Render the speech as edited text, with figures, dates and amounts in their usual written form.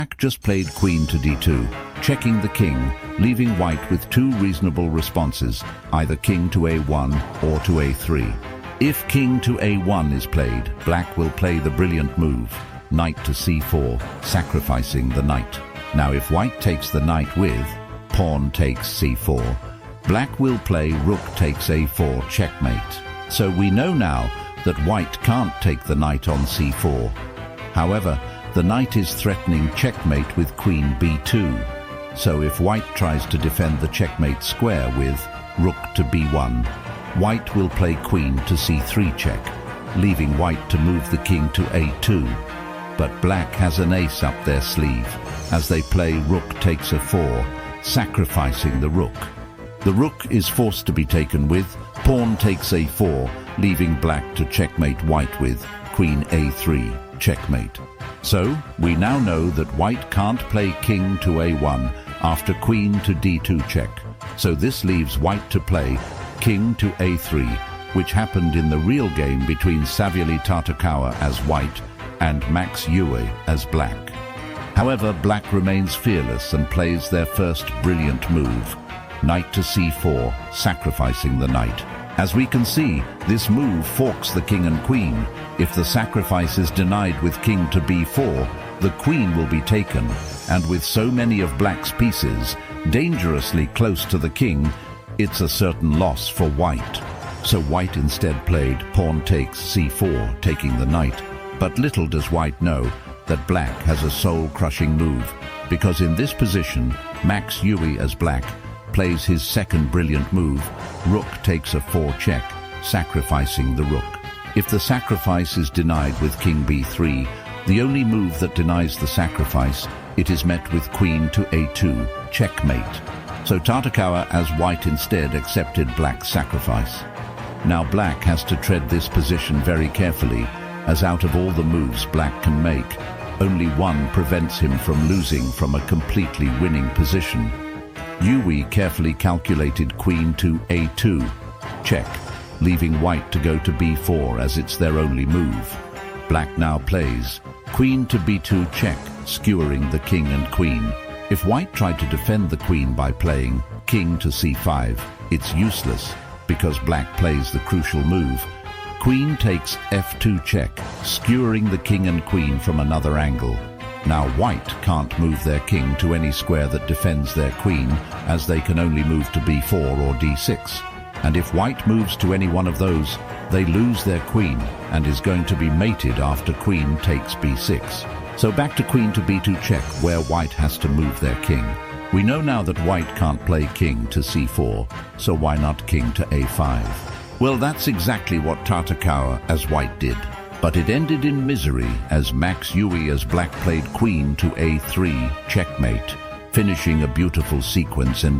Black just played queen to d2, checking the king, leaving white with two reasonable responses, either king to a1 or to a3. If king to a1 is played, black will play the brilliant move, knight to c4, sacrificing the knight. Now if white takes the knight with pawn takes c4, black will play rook takes a4 checkmate. So we know now that white can't take the knight on c4. However, the knight is threatening checkmate with queen b2. So if white tries to defend the checkmate square with rook to b1, white will play queen to c3 check, leaving white to move the king to a2. But black has an ace up their sleeve as they play rook takes a4, sacrificing the rook. The rook is forced to be taken with pawn takes a4, leaving black to checkmate white with queen a3, checkmate. So, we now know that white can't play king to a1 after queen to d2 check. So this leaves white to play king to a3, which happened in the real game between Savioli Tartakower as white and Max Ewe as black. However, black remains fearless and plays their first brilliant move, knight to c4, sacrificing the knight. As we can see, this move forks the king and queen. If the sacrifice is denied with king to b4, the queen will be taken, and with so many of black's pieces dangerously close to the king, it's a certain loss for white. So white instead played pawn takes c4, taking the knight. But little does white know that black has a soul-crushing move, because in this position, Max Ewe as black plays his second brilliant move, rook takes a4 check, sacrificing the rook. If the sacrifice is denied with king b3, the only move that denies the sacrifice, it is met with queen to a2, checkmate. So Tartakower as white instead accepted black's sacrifice. Now black has to tread this position very carefully, as out of all the moves black can make, only one prevents him from losing from a completely winning position. Ewe carefully calculated queen to a2, check, leaving white to go to b4 as it's their only move. Black now plays queen to b2 check, skewering the king and queen. If white tried to defend the queen by playing king to c5, it's useless, because black plays the crucial move. Queen takes f2 check, skewering the king and queen from another angle. Now white can't move their king to any square that defends their queen, as they can only move to b4 or d6. And if white moves to any one of those, they lose their queen and is going to be mated after queen takes b6. So back to queen to b2 check, where white has to move their king. We know now that white can't play king to c4, so why not king to a5? Well, that's exactly what Tartakower as white did. But it ended in misery as Max Ewe as black played queen to a3, checkmate, finishing a beautiful sequence in